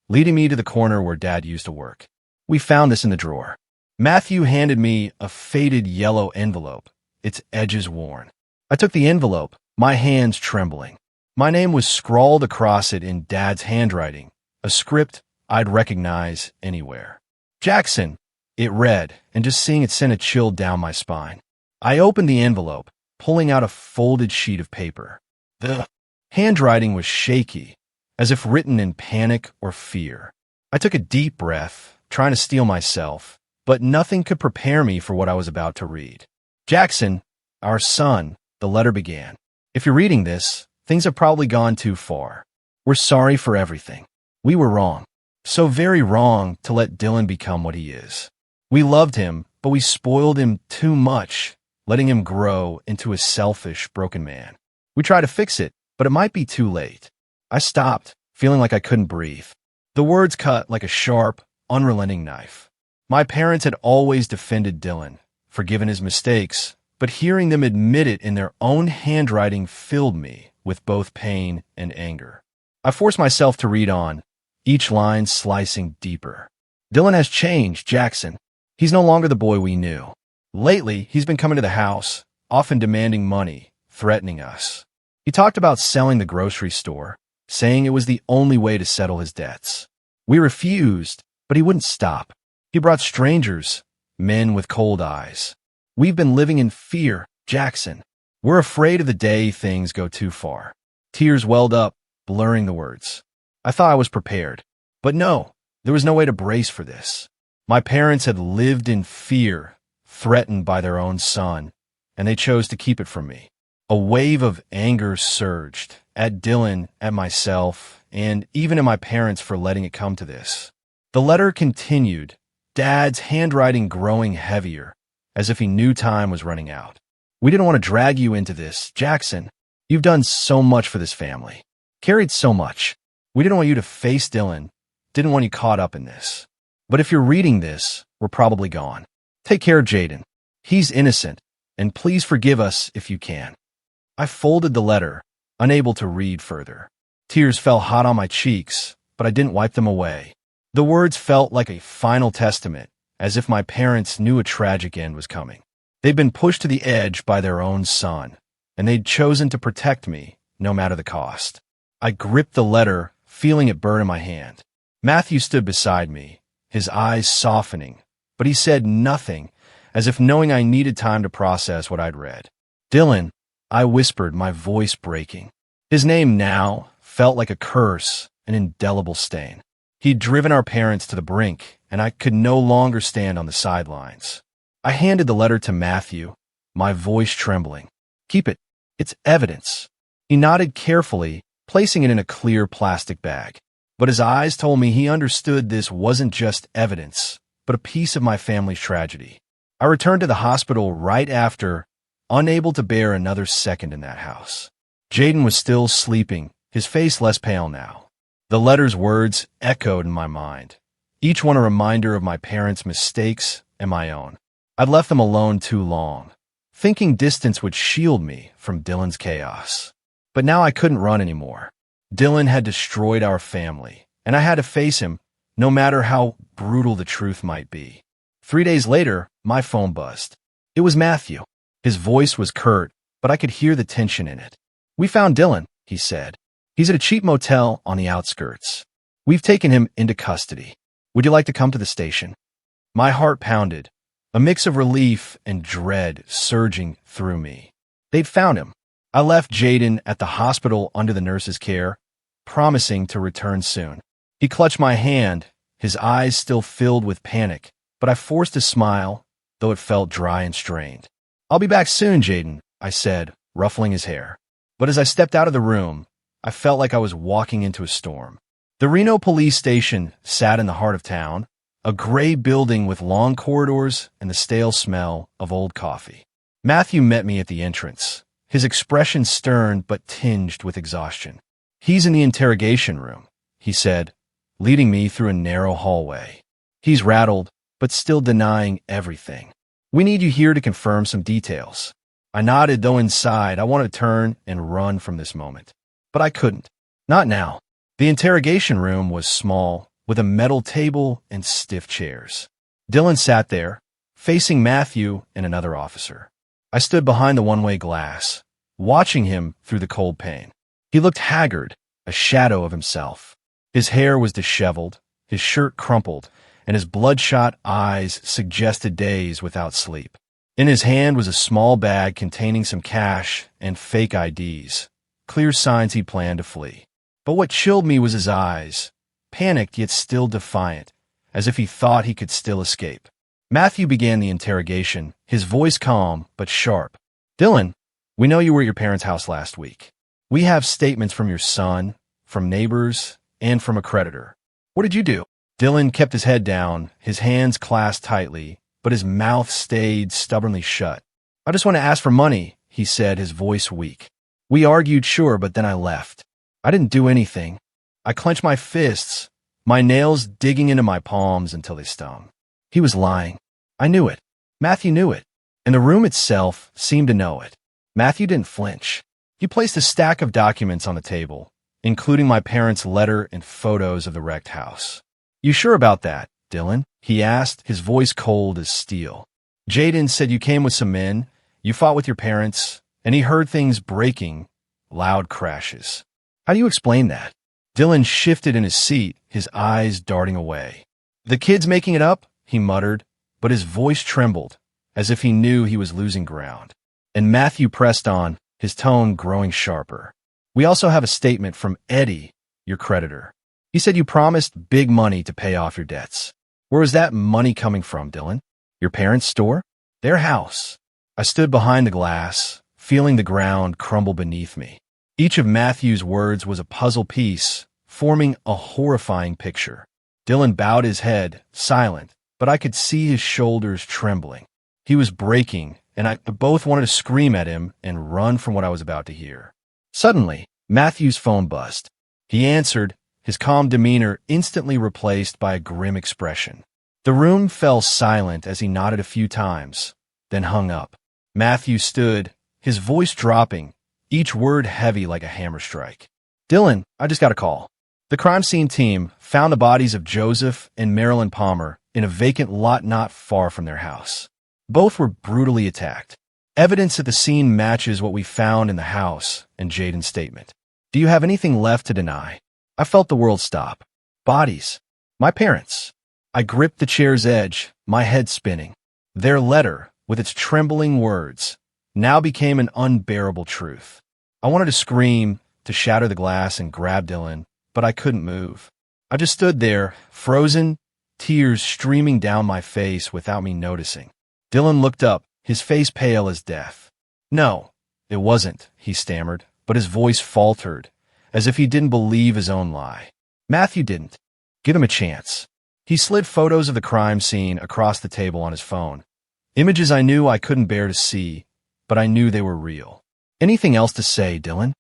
leading me to the corner where Dad used to work. "We found this in the drawer." Matthew handed me a faded yellow envelope, its edges worn. I took the envelope, my hands trembling. My name was scrawled across it in Dad's handwriting, a script I'd recognize anywhere. "Jackson," it read, and just seeing it sent a chill down my spine. I opened the envelope, pulling out a folded sheet of paper. The handwriting was shaky, as if written in panic or fear. I took a deep breath, trying to steel myself, but nothing could prepare me for what I was about to read. "Jackson, our son," the letter began. "If you're reading this, things have probably gone too far. We're sorry for everything. We were wrong. So very wrong to let Dylan become what he is. We loved him, but we spoiled him too much, letting him grow into a selfish, broken man. We tried to fix it, but it might be too late." I stopped, feeling like I couldn't breathe. The words cut like a sharp, unrelenting knife. My parents had always defended Dylan, forgiven his mistakes, but hearing them admit it in their own handwriting filled me with both pain and anger. I forced myself to read on, each line slicing deeper. "Dylan has changed, Jackson. He's no longer the boy we knew. Lately, he's been coming to the house, often demanding money, threatening us. He talked about selling the grocery store, saying it was the only way to settle his debts. We refused, but he wouldn't stop. He brought strangers, men with cold eyes. We've been living in fear, Jackson. We're afraid of the day things go too far. Tears welled up, blurring the words. I thought I was prepared. But no, there was no way to brace for this. My parents had lived in fear, threatened by their own son, and they chose to keep it from me. A wave of anger surged, at Dylan, at myself, and even at my parents for letting it come to this. The letter continued, Dad's handwriting growing heavier, as if he knew time was running out. We didn't want to drag you into this, Jackson. You've done so much for this family. Carried so much. We didn't want you to face Dylan. Didn't want you caught up in this. But if you're reading this, we're probably gone. Take care of Jaden. He's innocent, and please forgive us if you can. I folded the letter, unable to read further. Tears fell hot on my cheeks, but I didn't wipe them away. The words felt like a final testament, as if my parents knew a tragic end was coming. They'd been pushed to the edge by their own son, and they'd chosen to protect me, no matter the cost. I gripped the letter, feeling it burn in my hand. Matthew stood beside me, his eyes softening, but he said nothing, as if knowing I needed time to process what I'd read. Dylan, I whispered, my voice breaking. His name now felt like a curse, an indelible stain. He'd driven our parents to the brink, and I could no longer stand on the sidelines. I handed the letter to Matthew, my voice trembling. Keep it. It's evidence. He nodded carefully, placing it in a clear plastic bag. But his eyes told me he understood this wasn't just evidence, but a piece of my family's tragedy. I returned to the hospital right after, unable to bear another second in that house. Jaden was still sleeping, his face less pale now. The letter's words echoed in my mind, each one a reminder of my parents' mistakes and my own. I'd left them alone too long, thinking distance would shield me from Dylan's chaos. But now I couldn't run anymore. Dylan had destroyed our family, and I had to face him, no matter how brutal the truth might be. 3 days later, my phone buzzed. It was Matthew. His voice was curt, but I could hear the tension in it. We found Dylan, he said. He's at a cheap motel on the outskirts. We've taken him into custody. Would you like to come to the station? My heart pounded, a mix of relief and dread surging through me. They'd found him. I left Jaden at the hospital under the nurse's care, promising to return soon. He clutched my hand, his eyes still filled with panic, but I forced a smile, though it felt dry and strained. I'll be back soon, Jaden, I said, ruffling his hair. But as I stepped out of the room, I felt like I was walking into a storm. The Reno police station sat in the heart of town, a gray building with long corridors and the stale smell of old coffee. Matthew met me at the entrance, his expression stern but tinged with exhaustion. He's in the interrogation room, he said, leading me through a narrow hallway. He's rattled, but still denying everything. We need you here to confirm some details. I nodded, though inside I wanted to turn and run from this moment. But I couldn't. Not now. The interrogation room was small, with a metal table and stiff chairs. Dylan sat there, facing Matthew and another officer. I stood behind the one-way glass, watching him through the cold pane. He looked haggard, a shadow of himself. His hair was disheveled, his shirt crumpled, and his bloodshot eyes suggested days without sleep. In his hand was a small bag containing some cash and fake IDs, clear signs he planned to flee. But what chilled me was his eyes, panicked yet still defiant, as if he thought he could still escape. Matthew began the interrogation, his voice calm but sharp. Dylan, we know you were at your parents' house last week. We have statements from your son, from neighbors, and from a creditor. What did you do? Dylan kept his head down, his hands clasped tightly, but his mouth stayed stubbornly shut. I just want to ask for money, he said, his voice weak. We argued, sure, but then I left. I didn't do anything. I clenched my fists, my nails digging into my palms until they stung. He was lying. I knew it. Matthew knew it. And the room itself seemed to know it. Matthew didn't flinch. He placed a stack of documents on the table, including my parents' letter and photos of the wrecked house. You sure about that, Dylan? He asked, his voice cold as steel. Jaden said you came with some men, you fought with your parents, and he heard things breaking, loud crashes. How do you explain that? Dylan shifted in his seat, his eyes darting away. The kid's making it up, he muttered, but his voice trembled, as if he knew he was losing ground. And Matthew pressed on, his tone growing sharper. "We also have a statement from Eddie, your creditor. He said you promised big money to pay off your debts. Where was that money coming from, Dylan? Your parents' store? Their house?" I stood behind the glass, feeling the ground crumble beneath me. Each of Matthew's words was a puzzle piece, forming a horrifying picture. Dylan bowed his head, silent, but I could see his shoulders trembling. He was breaking, and I both wanted to scream at him and run from what I was about to hear. Suddenly, Matthew's phone buzzed. He answered, his calm demeanor instantly replaced by a grim expression. The room fell silent as he nodded a few times, then hung up. Matthew stood, his voice dropping, each word heavy like a hammer strike. "Dylan, I just got a call. The crime scene team found the bodies of Joseph and Marilyn Palmer in a vacant lot not far from their house. Both were brutally attacked. Evidence at the scene matches what we found in the house," and Jaden's statement. "Do you have anything left to deny?" I felt the world stop. Bodies. My parents. I gripped the chair's edge, my head spinning. Their letter, with its trembling words, now became an unbearable truth. I wanted to scream, to shatter the glass and grab Dylan, but I couldn't move. I just stood there, frozen, tears streaming down my face without me noticing. Dylan looked up, his face pale as death. "No, it wasn't," he stammered, but his voice faltered, as if he didn't believe his own lie. "Matthew didn't. Give him a chance." He slid photos of the crime scene across the table on his phone. Images I knew I couldn't bear to see, but I knew they were real. "Anything else to say, Dylan?"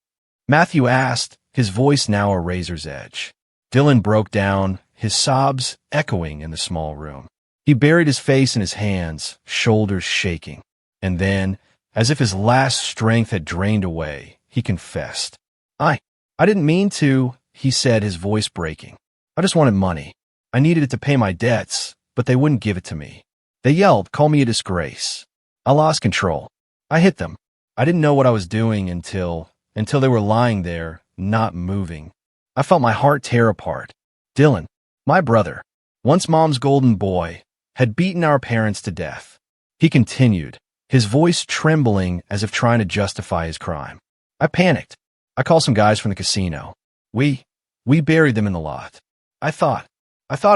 Matthew asked, his voice now a razor's edge. Dylan broke down, his sobs echoing in the small room. He buried his face in his hands, shoulders shaking. And then, as if his last strength had drained away, he confessed. I didn't mean to," he said, his voice breaking. "I just wanted money. I needed it to pay my debts, but they wouldn't give it to me. They yelled, 'Call me a disgrace.' I lost control. I hit them. I didn't know what I was doing until they were lying there, not moving. I felt my heart tear apart. Dylan, my brother, once Mom's golden boy, had beaten our parents to death." He continued, his voice trembling as if trying to justify his crime. "I panicked. I called some guys from the casino. We buried them in the lot. I thought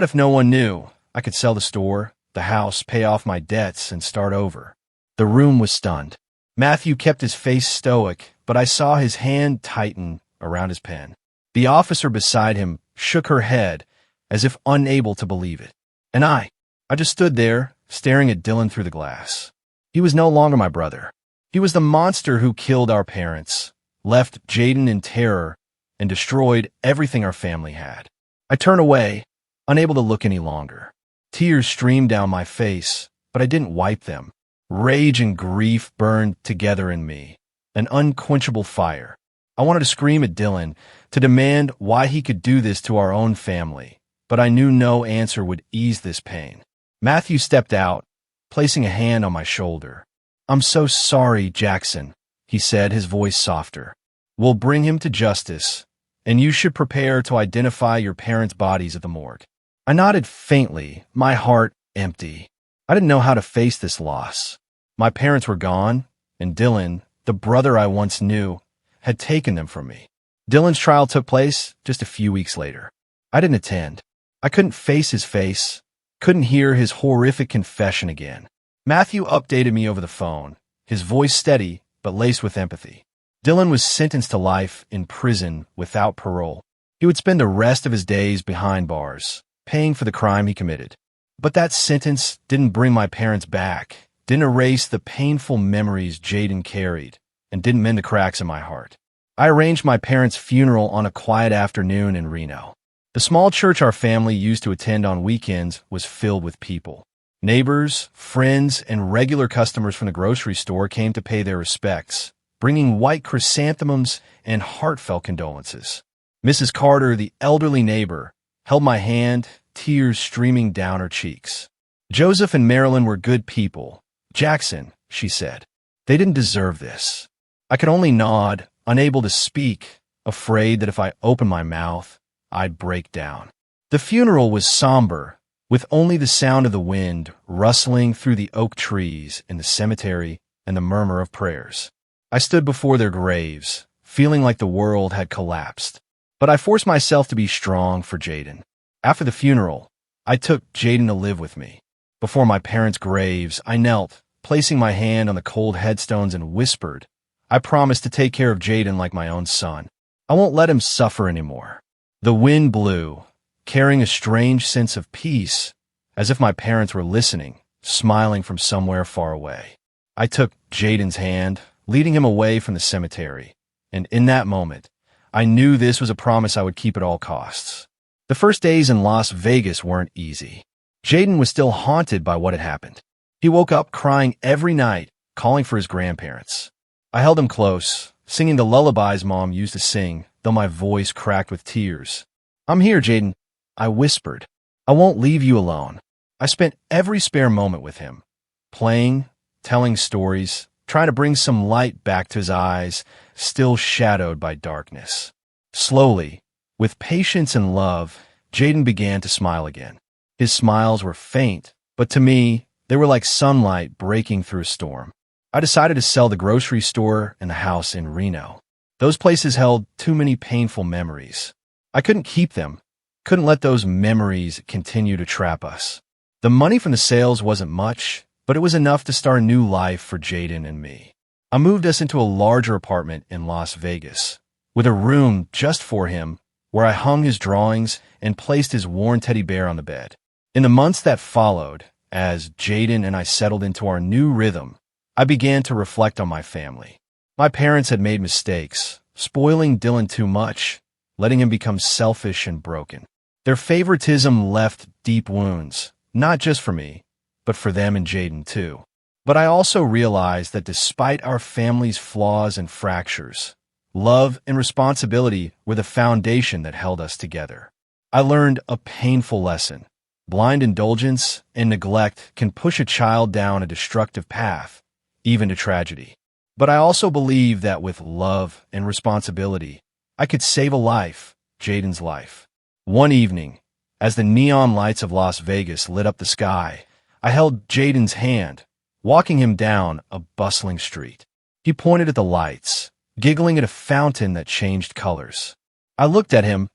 if no one knew, I could sell the store, the house, pay off my debts, and start over." The room was stunned. Matthew kept his face stoic, but I saw his hand tighten around his pen. The officer beside him shook her head, as if unable to believe it. And I just stood there, staring at Dylan through the glass. He was no longer my brother. He was the monster who killed our parents, left Jaden in terror, and destroyed everything our family had. I turned away, unable to look any longer. Tears streamed down my face, but I didn't wipe them. Rage and grief burned together in me, an unquenchable fire. I wanted to scream at Dylan, to demand why he could do this to our own family, but I knew no answer would ease this pain. Matthew stepped out, placing a hand on my shoulder. "I'm so sorry, Jackson," he said, his voice softer. "We'll bring him to justice, and you should prepare to identify your parents' bodies at the morgue." I nodded faintly, my heart empty. I didn't know how to face this loss. My parents were gone, and Dylan, the brother I once knew, had taken them from me. Dylan's trial took place just a few weeks later. I didn't attend. I couldn't face his face, couldn't hear his horrific confession again. Matthew updated me over the phone, his voice steady but laced with empathy. Dylan was sentenced to life in prison without parole. He would spend the rest of his days behind bars, paying for the crime he committed. But that sentence didn't bring my parents back, didn't erase the painful memories Jaden carried, and didn't mend the cracks in my heart. I arranged my parents' funeral on a quiet afternoon in Reno. The small church our family used to attend on weekends was filled with people. Neighbors, friends, and regular customers from the grocery store came to pay their respects, bringing white chrysanthemums and heartfelt condolences. Mrs. Carter, the elderly neighbor, held my hand, tears streaming down her cheeks. "Joseph and Marilyn were good people. Jackson," she said. "They didn't deserve this." I could only nod, unable to speak, afraid that if I opened my mouth, I'd break down. The funeral was somber, with only the sound of the wind rustling through the oak trees in the cemetery and the murmur of prayers. I stood before their graves, feeling like the world had collapsed. But I forced myself to be strong for Jaden. After the funeral, I took Jaden to live with me. Before my parents' graves, I knelt, placing my hand on the cold headstones and whispered, "I promise to take care of Jaden like my own son. I won't let him suffer anymore." The wind blew, carrying a strange sense of peace, as if my parents were listening, smiling from somewhere far away. I took Jaden's hand, leading him away from the cemetery, and in that moment, I knew this was a promise I would keep at all costs. The first days in Las Vegas weren't easy. Jaden was still haunted by what had happened. He woke up crying every night, calling for his grandparents. I held him close, singing the lullabies Mom used to sing, though my voice cracked with tears. "I'm here, Jaden," I whispered. "I won't leave you alone." I spent every spare moment with him, playing, telling stories, trying to bring some light back to his eyes, still shadowed by darkness. Slowly, with patience and love, Jaden began to smile again. His smiles were faint, but to me, they were like sunlight breaking through a storm. I decided to sell the grocery store and the house in Reno. Those places held too many painful memories. I couldn't keep them, couldn't let those memories continue to trap us. The money from the sales wasn't much, but it was enough to start a new life for Jaden and me. I moved us into a larger apartment in Las Vegas, with a room just for him, where I hung his drawings and placed his worn teddy bear on the bed. In the months that followed, as Jaden and I settled into our new rhythm, I began to reflect on my family. My parents had made mistakes, spoiling Dylan too much, letting him become selfish and broken. Their favoritism left deep wounds, not just for me, but for them and Jaden too. But I also realized that despite our family's flaws and fractures, love and responsibility were the foundation that held us together. I learned a painful lesson. Blind indulgence and neglect can push a child down a destructive path, even to tragedy. But I also believe that with love and responsibility, I could save a life, Jaden's life. One evening, as the neon lights of Las Vegas lit up the sky, I held Jaden's hand, walking him down a bustling street. He pointed at the lights, giggling at a fountain that changed colors. I looked at him,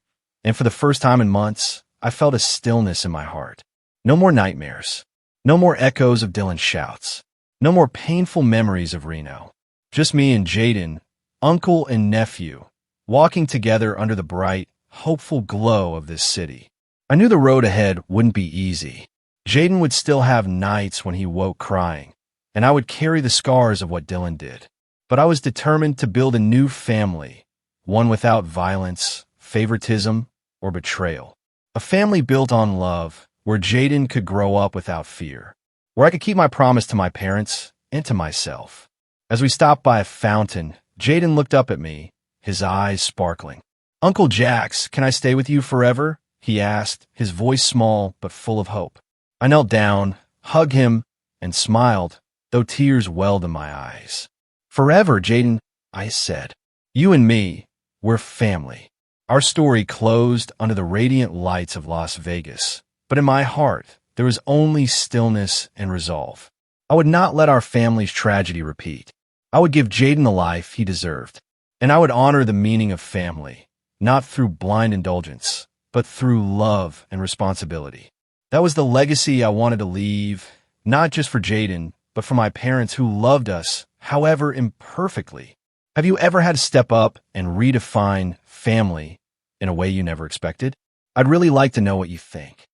and for the first time in months, I felt a stillness in my heart. No more nightmares. No more echoes of Dylan's shouts. No more painful memories of Reno. Just me and Jaden, uncle and nephew, walking together under the bright, hopeful glow of this city. I knew the road ahead wouldn't be easy. Jaden would still have nights when he woke crying, and I would carry the scars of what Dylan did. But I was determined to build a new family, one without violence, favoritism, or betrayal. A family built on love, where Jaden could grow up without fear, where I could keep my promise to my parents and to myself. As we stopped by a fountain, Jaden looked up at me, his eyes sparkling. "Uncle Jax, can I stay with you forever?" he asked, his voice small but full of hope. I knelt down, hugged him, and smiled, though tears welled in my eyes. "Forever, Jaden," I said. "You and me, we're family." Our story closed under the radiant lights of Las Vegas, but in my heart, there was only stillness and resolve. I would not let our family's tragedy repeat. I would give Jaden the life he deserved, and I would honor the meaning of family, not through blind indulgence, but through love and responsibility. That was the legacy I wanted to leave, not just for Jaden, but for my parents who loved us, however imperfectly. Have you ever had to step up and redefine family in a way you never expected? I'd really like to know what you think.